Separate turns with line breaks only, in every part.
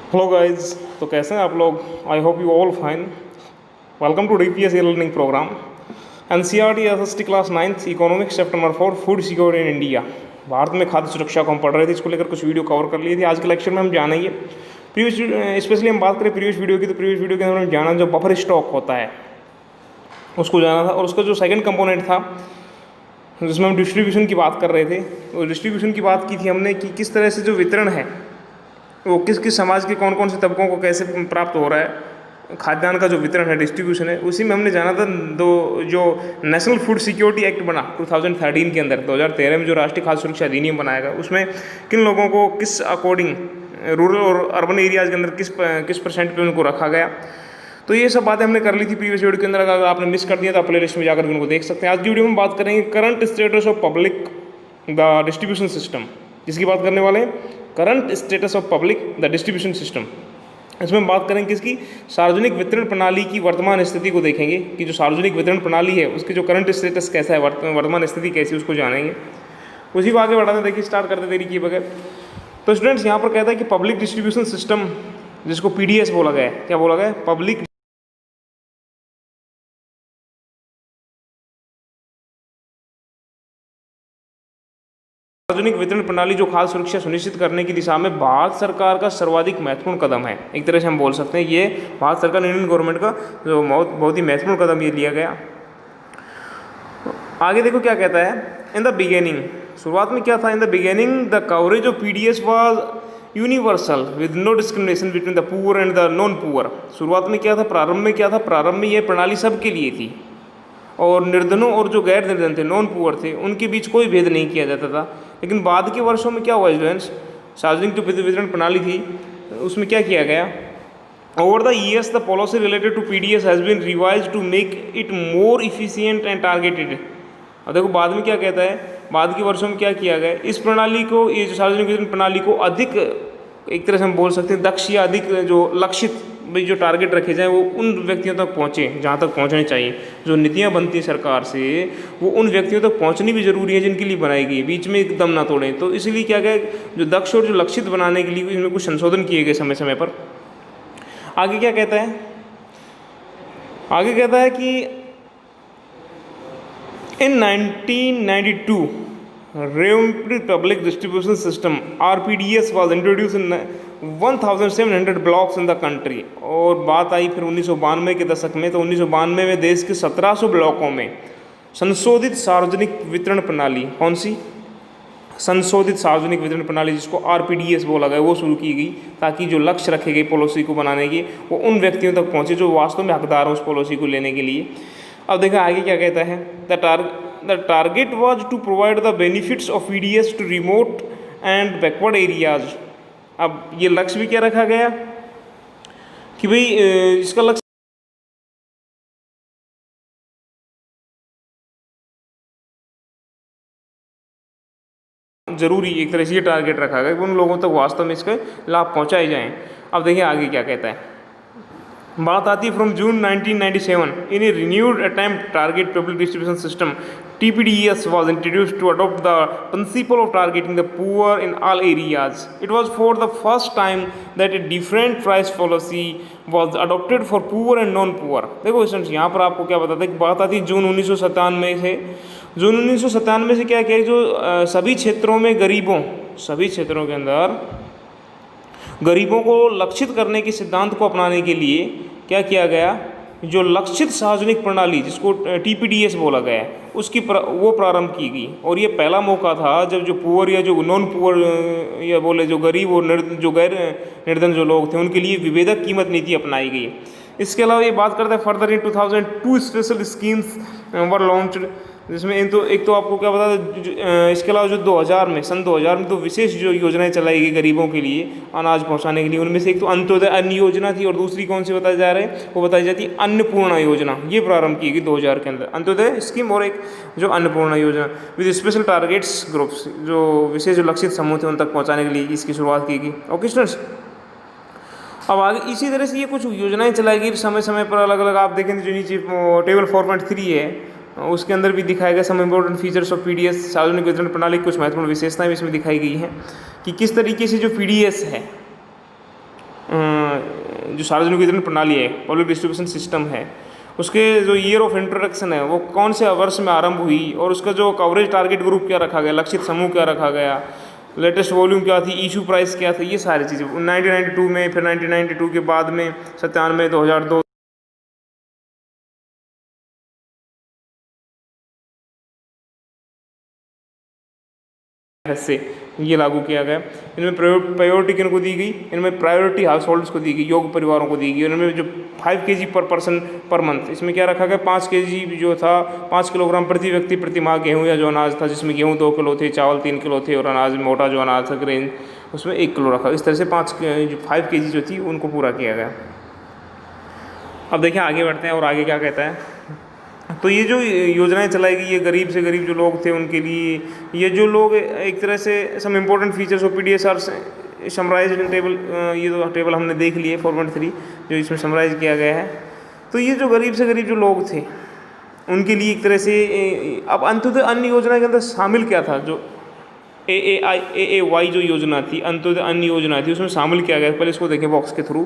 Hello guys, तो कैसे हैं आप लोग। I hope you all fine. Welcome to DPS learning programme NCERT SST class 9th economics chapter number 4 food security in India. Bharat में खाद्य सुरक्षा को हम पढ़ रहे थे, इसको लेकर कुछ वीडियो कवर कर लिए थे। आज के लेक्चर में हम जानेंगे प्रीवियस, स्पेशली हम बात करें प्रीवियस वीडियो की, तो प्रीवियस वीडियो के अंदर हम जाना जो बफर स्टॉक होता है उसको जाना था, और उसका जो सेकंड कंपोनेंट था जिसमें हम डिस्ट्रीब्यूशन की बात कर रहे थे, तो डिस्ट्रीब्यूशन की बात की थी हमने कि किस तरह से जो वितरण है वो किस किस समाज के कौन कौन से तबकों को कैसे प्राप्त हो रहा है, खाद्यान्न का जो वितरण है, डिस्ट्रीब्यूशन है। उसी में हमने जाना था जो नेशनल फूड सिक्योरिटी एक्ट बना 2013 के अंदर, 2013 में जो राष्ट्रीय खाद्य सुरक्षा अधिनियम बनाया गया, उसमें किन लोगों को किस अकॉर्डिंग रूरल और अर्बन एरियाज़ के अंदर किस परसेंट पे उनको रखा गया। तो ये सब बातें हमने कर ली थी प्रीवियस वीडियो के अंदर। अगर आपने मिस कर दिया तो आप प्ले लिस्ट में जाकर उनको देख सकते हैं। आज की वीडियो में बात करेंगे current status of public the distribution system, जिसकी बात करने वाले हैं current status of public the distribution system. इसमें हम बात करेंगे किसकी, सार्वजनिक वितरण प्रणाली की वर्तमान स्थिति को देखेंगे कि जो सार्वजनिक वितरण प्रणाली है उसकी जो करंट स्टेटस कैसा है, वर्तमान स्थिति कैसी, उसको जानेंगे। उसी को आगे बढ़ाते देखिए, स्टार्ट करते देरी किए बगैर। तो स्टूडेंट्स यहाँ पर कहता है कि पब्लिक डिस्ट्रीब्यूशन सिस्टम, जिसको PDS बोला गया है, क्या बोला गया है, पब्लिक सार्वजनिक वितरण प्रणाली जो खाद्य सुरक्षा सुनिश्चित करने की दिशा में भारत सरकार का सर्वाधिक महत्वपूर्ण कदम है। एक तरह से हम बोल सकते हैं ये भारत सरकार, इंडियन गवर्नमेंट का जो बहुत ही महत्वपूर्ण कदम ये लिया गया। आगे देखो क्या कहता है, इन द बिगेनिंग, शुरुआत में क्या था, in the beginning the coverage of PDS was universal with no discrimination between the poor and the non poor. शुरुआत में क्या था, प्रारंभ में क्या था, प्रारंभ में ये प्रणाली सबके लिए थी और निर्धनों और जो गैर निर्धन थे, नॉन पुअर थे, उनके बीच कोई भेद नहीं किया जाता था। लेकिन बाद के वर्षों में क्या हुआ स्टूडेंट्स, सार्वजनिक जो वितरण प्रणाली थी उसमें क्या किया गया, over the years the policy related to PDS has been revise to make it more efficient and targeted. अब देखो बाद में क्या कहता है, बाद के वर्षों में क्या किया गया, इस प्रणाली को, ये जो सार्वजनिक वितरण प्रणाली को अधिक, एक तरह से हम बोल सकते हैं दक्ष या अधिक जो लक्षित भाई जो टारगेट रखे जाए वो उन व्यक्तियों तक पहुँचे जहाँ तक पहुँचने चाहिए। जो नीतियाँ बनती हैं सरकार से वो उन व्यक्तियों तक पहुँचनी भी जरूरी है जिनके लिए बनाई गई, बीच में एकदम ना तोड़ें। तो इसलिए क्या गया, जो दक्ष और जो लक्षित बनाने के लिए इसमें कुछ संशोधन किए गए समय समय पर। आगे क्या कहता है, आगे कहता है कि इन 1992 Revamped Public Distribution System RPDS was introduced in 1700 blocks in the country। और बात आई फिर 1992 के दशक में, तो 1992 में देश के 1700 ब्लॉकों में संशोधित सार्वजनिक वितरण प्रणाली, कौन सी, संशोधित सार्वजनिक वितरण प्रणाली जिसको RPDS बोला गया, वो शुरू की गई ताकि जो लक्ष्य रखे गए पॉलिसी को बनाने की वो उन व्यक्तियों तक पहुँचे जो वास्तव में हकदार हैं उस पॉलिसी को लेने के लिए। अब देखा आगे क्या कहता है, The target was to provide the benefits of PDS to remote and backward areas। अब ये लक्ष्य भी क्या रखा गया कि भाई इसका लक्ष्य जरूरी, एक तरह से ये टारगेट रखा गया कि उन लोगों तक वास्तव में इसके लाभ पहुंचाए जाएं। अब देखिए आगे क्या कहता है, बात आती है from June 1997 in A renewed attempt target public distribution system TPDS was introduced to adopt the principle of targeting the poor in all areas। It was for the first time that a different price policy was adopted for poor and non-poor। देखो students यहाँ पर आपको क्या बताते हैं, बात आती है जून 1997 से। जून 1997 से क्या किया, जो सभी क्षेत्रों में गरीबों, सभी क्षेत्रों के अंदर गरीबों को लक्षित करने के सिद्धांत को अपनाने के लिए क्या किया गया, जो लक्षित सार्वजनिक प्रणाली जिसको TPDS बोला गया है उसकी वो प्रारंभ की गई। और ये पहला मौका था जब जो पुअर या जो नॉन पुअर या बोले जो गरीब और जो गैर निर्धन जो लोग थे उनके लिए विभेदक कीमत नीति अपनाई गई। इसके अलावा ये बात करते हैं further in 2002 special schemes were launched, जिसमें एक तो आपको क्या बता, इसके अलावा जो 2000 में, सन 2000 में तो विशेष जो योजनाएं चलाई गई गरीबों के लिए अनाज पहुंचाने के लिए, उनमें से एक तो अंत्योदय अन्न योजना थी और दूसरी कौन सी बताई जा रही है, वो बताई जाती है अन्नपूर्णा योजना। ये प्रारंभ की गई 2000 के अंदर, अंत्योदय स्कीम और एक जो अन्नपूर्णा योजना विद स्पेशल टारगेट्स ग्रुप्स, जो विशेष जो लक्षित समूह थे उन तक पहुँचाने के लिए इसकी शुरुआत की गई। ओके स्टूडेंट्स, अब आगे इसी तरह से ये कुछ योजनाएं चलाई गई समय समय पर अलग अलग। आप देखें जो नीचे टेबल 4.3 है उसके अंदर भी दिखाया गया some important features of PDS, सार्वजनिक वितरण प्रणाली कुछ महत्वपूर्ण विशेषताएं भी इसमें दिखाई गई हैं कि किस तरीके से जो PDS है जो सार्वजनिक वितरण प्रणाली है, पब्लिक डिस्ट्रीब्यूशन सिस्टम है, उसके जो ईयर ऑफ इंट्रोडक्शन है वो कौन से वर्ष में आरंभ हुई, और उसका जो कवरेज टारगेट ग्रुप क्या रखा गया, लक्षित समूह क्या रखा गया, लेटेस्ट वॉल्यूम क्या थी, इशू प्राइस क्या था, ये सारी चीज़ें 1992 में, फिर 1992 के बाद में 97, 2002 से ये लागू किया गया। इनमें प्रायोरिटी किन को दी गई, इनमें प्रायोरिटी हाउस होल्ड्स को दी गई, योग्य परिवारों को दी गई। इनमें जो 5 kg पर पर्सन पर मंथ, इसमें क्या रखा गया, 5 kg जो था 5 किलोग्राम प्रति व्यक्ति प्रति माह गेहूँ या जो अनाज था, जिसमें गेहूँ 2 किलो थे, चावल 3 किलो थे, और अनाज मोटा जो अनाज था ग्रेन उसमें 1 किलो रखा। इस तरह से 5 kg जो थी उनको पूरा किया गया। अब देखिए आगे बढ़ते हैं और आगे क्या कहता है। तो ये जो योजनाएं चलाई गई, ये गरीब से गरीब जो लोग थे उनके लिए, ये जो लोग एक तरह से some important features of PDSR summarise in table, ये तो टेबल हमने देख लिए 4.3 जो इसमें समराइज किया गया है। तो ये जो गरीब से गरीब जो लोग थे उनके लिए एक तरह से अब अंत्योदय अन्न योजना के अंदर शामिल क्या था, जो AAY जो योजना थी, अंत्योदय अन्न योजना थी, उसमें शामिल किया गया। पहले इसको देखें बॉक्स के थ्रू।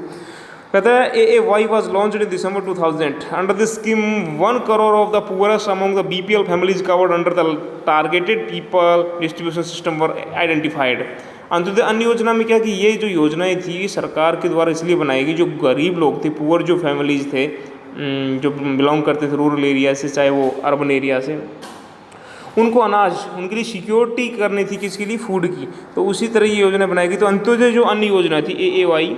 कहता है AAY was launched in December 2000. Under this scheme, 1 crore of the poorest among the BPL families covered under the targeted people distribution system were identified. Antyodaya अन्न योजना में क्या कि ये जो योजनाएं थी सरकार के द्वारा इसलिए बनाई गई, जो गरीब लोग थे, पुअर जो फैमिलीज थे, जो बिलोंग करते थे रूरल एरिया से चाहे वो अर्बन एरिया से, उनको अनाज, उनके लिए सिक्योरिटी करनी थी, किसके लिए, फूड की। तो उसी तरह ये योजना बनाई गई। तो अंत्योदय जो अन्न योजना थी AAY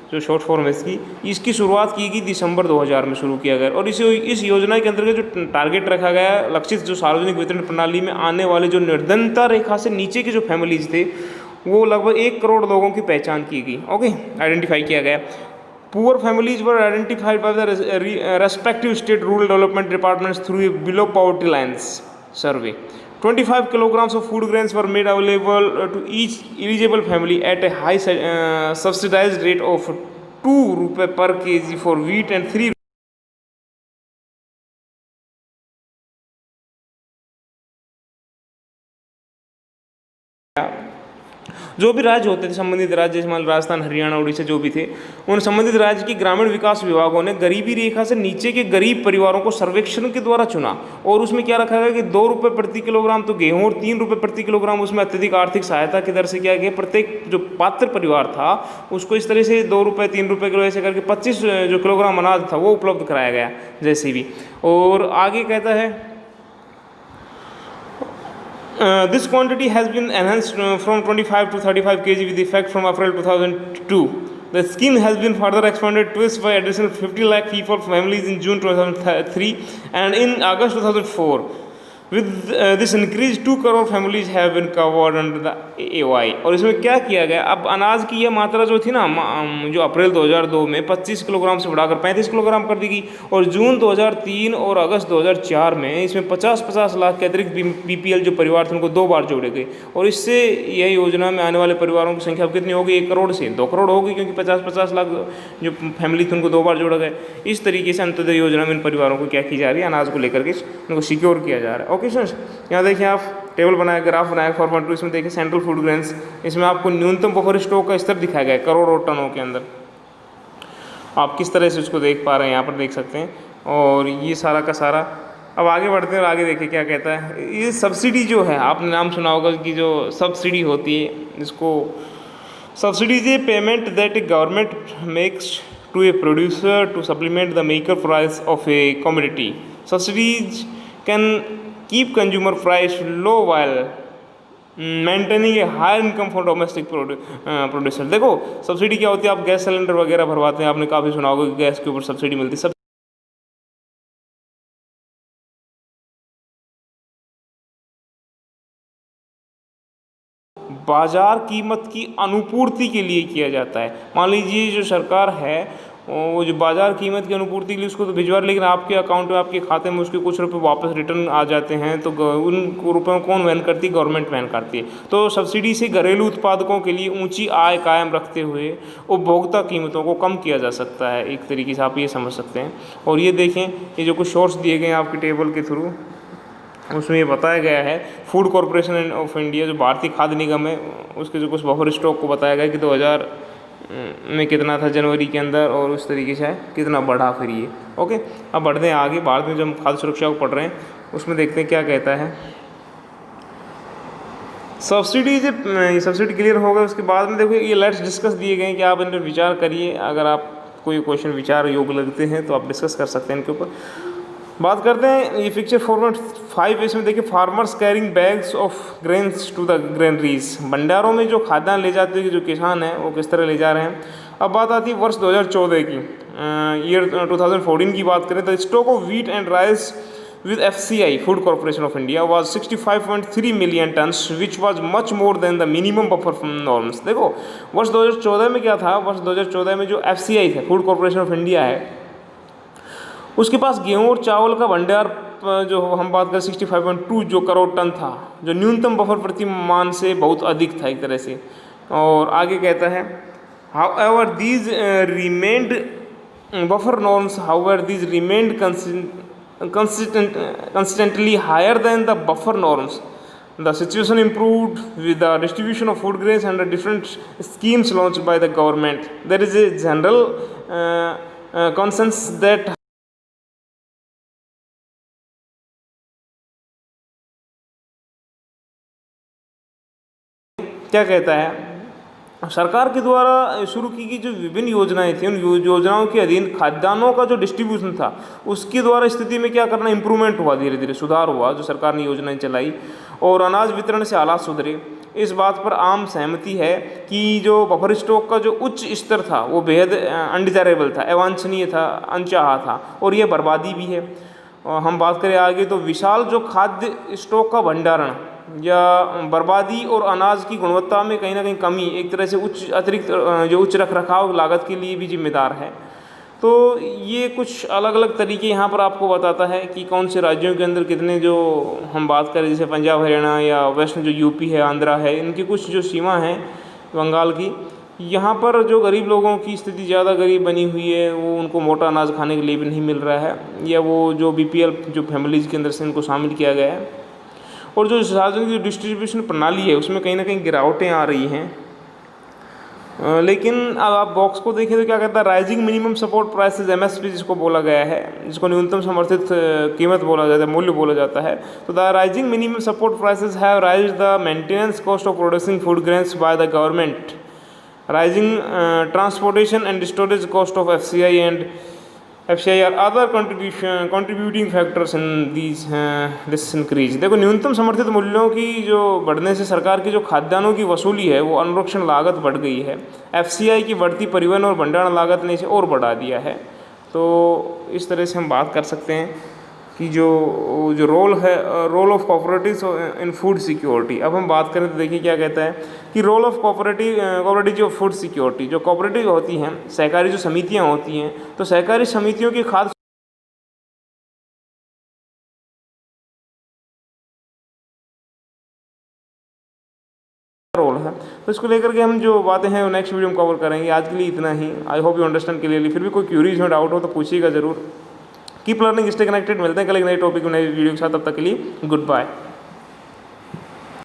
जो शॉर्ट फॉर्म है इसकी शुरुआत की गई दिसंबर 2000 में शुरू किया गया। और इस योजना के अंतर्गत जो टारगेट रखा गया, लक्षित जो सार्वजनिक वितरण प्रणाली में आने वाले जो निर्धनता रेखा से नीचे के जो फैमिलीज थे वो लगभग 1 करोड़ लोगों की पहचान की गई। ओके, आइडेंटिफाई किया गया। Poor families were identified by the respective state rural development departments through a below poverty lines survey. 25 kilograms of food grains were made available to each eligible family at a high subsidized rate of 2 रुपये per kg for wheat and 3 जो भी राज्य होते थे, संबंधित राज्य जैसे मान लो राजस्थान, हरियाणा, उड़ीसा जो भी थे, उन संबंधित राज्य की ग्रामीण विकास विभागों ने गरीबी रेखा से नीचे के गरीब परिवारों को सर्वेक्षण के द्वारा चुना। और उसमें क्या रखा गया कि 2 रुपये प्रति किलोग्राम तो गेहूँ और 3 रुपये प्रति किलोग्राम उसमें अत्यधिक आर्थिक सहायता की दर से किया गया। प्रत्येक जो पात्र परिवार था उसको इस तरह से 2 रुपये 3 रुपये किलो ऐसे करके 25 जो किलोग्राम अनाज था वो उपलब्ध कराया गया जैसे भी। और आगे कहता है this quantity has been enhanced from 25 to 35 kg with effect from April 2002. The scheme has been further expanded twice by additional 50 lakh people families in June 2003 and in August 2004. With this increase 2 crore families have been covered under the AAY. और इसमें क्या किया गया, अब अनाज की यह मात्रा जो थी ना जो अप्रैल 2002 में 25 किलोग्राम से बढ़ाकर 35 किलोग्राम कर दी गई, और जून 2003 और अगस्त 2004 में इसमें 50-50 लाख के अतिरिक्त BPL जो परिवार थे उनको 2 बार जोड़े गए। और इससे यह योजना में आने वाले परिवारों की संख्या कितनी होगी, 1 करोड़ से 2 करोड़ होगी, क्योंकि 50-50 लाख जो फैमिली थी उनको 2 बार जोड़ा गया। इस तरीके से अंत्योदय योजना में इन परिवारों को क्या की जा रही है, अनाज को लेकर के उनको सिक्योर किया जा रहा है। ओके स्टूडेंट्स, यहाँ देखिए आप टेबल बनाया, ग्राफ बनाया 4.2, इसमें देखिए सेंट्रल फूड ग्रेन्स, इसमें आपको न्यूनतम बफर स्टॉक का स्तर दिखाया गया है करोड़ों टनों के अंदर। आप किस तरह से उसको देख पा रहे हैं यहाँ पर देख सकते हैं। और ये सारा का सारा, अब आगे बढ़ते हैं और आगे देखिए क्या कहता है। ये सब्सिडी जो है, आपने नाम सुना होगा कि जो सब्सिडी होती है, जिसको subsidy is a payment that a government makes to a producer to supplement the maker price of a commodity. Subsidies can keep consumer price low while maintaining a high income for domestic producer। देखो subsidy क्या होती है, आप gas cylinder वगैरह भरवाते हैं, आपने काफ़ी सुना होगा कि गैस के ऊपर सब्सिडी मिलती है। बाजार कीमत की अनुपूर्ति के लिए किया जाता है। मान लीजिए जो सरकार है वो जो बाजार कीमत की अनुपूर्ति के लिए उसको तो भिजवा, लेकिन आपके अकाउंट में, आपके खाते में उसके कुछ रुपए वापस रिटर्न आ जाते हैं, तो उन रुपयों को कौन वहन करती है, गवर्नमेंट वहन करती है। तो सब्सिडी से घरेलू उत्पादकों के लिए ऊंची आय कायम रखते हुए उपभोक्ता कीमतों को कम किया जा सकता है, एक तरीके से आप ये समझ सकते हैं। और ये देखें, ये जो कुछ सोर्स दिए गए हैं आपके टेबल के थ्रू, उसमें ये बताया गया है फूड कॉरपोरेशन ऑफ इंडिया जो भारतीय खाद्य निगम है, उसके जो कुछ बफर स्टॉक को बताया गया कि में कितना था जनवरी के अंदर, और उस तरीके से कितना बढ़ा फिर ये। ओके, अब बढ़ते हैं आगे। भारत में जब हम खाद्य सुरक्षा को पढ़ रहे हैं उसमें देखते हैं क्या कहता है। सब्सिडी, जब सब्सिडी क्लियर होगा उसके बाद में देखो ये लेट्स डिस्कस दिए गए हैं कि आप इन पर विचार करिए। अगर आप कोई क्वेश्चन विचार योग्य लगते हैं तो आप डिस्कस कर सकते हैं इनके ऊपर। बात करते हैं ये पिक्चर फॉर्मेट 5, इसमें देखिए farmers carrying bags of grains to the granaries, भंडारों में जो खाद्यान्न ले जाते हैं जो किसान हैं वो किस तरह ले जा रहे हैं। अब बात आती है वर्ष 2014 की, ईयर 2014 की बात करें तो stock of wheat and rice with FCI Food Corporation of India was 65.3 million tons which was much more than the minimum buffer norms। देखो वर्ष 2014 में क्या था, वर्ष 2014 में जो FCI है फूड कॉरपोरेशन ऑफ इंडिया है, उसके पास गेहूँ और चावल का भंडार जो हम बात करें 65.2 जो करोड़ टन था, जो न्यूनतम बफर प्रतिमान से बहुत अधिक था एक तरह से। और आगे कहता है however these remained buffer norms however these remained consistently higher than the buffer norms. The situation improved with the distribution of food grains and the different schemes launched by the government. There is a general consensus that क्या कहता है, सरकार के द्वारा शुरू की गई जो विभिन्न योजनाएं थी उन योजनाओं के अधीन खाद्यान्नों का जो डिस्ट्रीब्यूशन था उसके द्वारा स्थिति में क्या करना, इंप्रूवमेंट हुआ, धीरे धीरे सुधार हुआ जो सरकार ने योजनाएं चलाई और अनाज वितरण से हालात सुधरे। इस बात पर आम सहमति है कि जो बफर स्टॉक का जो उच्च स्तर था वो बेहद अनडिजायरेबल था, अवांछनीय था, अनचाहा था और ये बर्बादी भी है। हम बात करें आगे तो विशाल जो खाद्य स्टॉक का भंडारण या बर्बादी और अनाज की गुणवत्ता में कहीं ना कहीं कमी एक तरह से उच्च अतिरिक्त जो उच्च रखरखाव लागत के लिए भी जिम्मेदार है। तो ये कुछ अलग अलग तरीके यहाँ पर आपको बताता है कि कौन से राज्यों के अंदर कितने, जो हम बात करें जैसे पंजाब हरियाणा या वेस्ट जो यूपी है, आंध्रा है, इनकी कुछ जो सीमा है बंगाल की, यहाँ पर जो गरीब लोगों की स्थिति ज़्यादा गरीब बनी हुई है वो उनको मोटा अनाज खाने के लिए भी नहीं मिल रहा है, या वो जो BPL जो फैमिलीज़ के अंदर से इनको शामिल किया गया है। और जो सार्वजनिक डिस्ट्रीब्यूशन प्रणाली है उसमें कहीं ना कहीं गिरावटें आ रही हैं। लेकिन अब आप बॉक्स को देखें तो क्या कहता है, rising minimum support prices MSP जिसको बोला गया है, जिसको न्यूनतम समर्थित कीमत बोला जाता है, मूल्य बोला जाता है। तो the rising minimum support prices have rise the maintenance cost of producing food grains by the government, rising transportation and storage cost of FCI और other contributing factors in this increase. देखो न्यूनतम समर्थित मूल्यों की जो बढ़ने से सरकार की जो खाद्यान्नों की वसूली है वो अनुरक्षण लागत बढ़ गई है। FCI की बढ़ती परिवहन और भंडारण लागत ने इसे और बढ़ा दिया है। तो इस तरह से हम बात कर सकते हैं कि जो रोल है, role of cooperatives in food security. अब हम बात करें तो देखिए क्या कहता है कि role of cooperative food security, जो कोऑपरेटिव होती हैं, सहकारी जो समितियां होती हैं, तो सहकारी समितियों की खाद्य रोल है, तो इसको लेकर के हम जो बातें हैं वो नेक्स्ट वीडियो में कवर करेंगे। आज के लिए इतना ही। I hope you understand clearly. फिर भी कोई क्यूरीज हो, डाउट हो तो पूछिएगा ज़रूर। Keep learning, stay connected. मिलते हैं कल एक नए टॉपिक में, नई वीडियो के साथ। तब तक के लिए गुड बाय।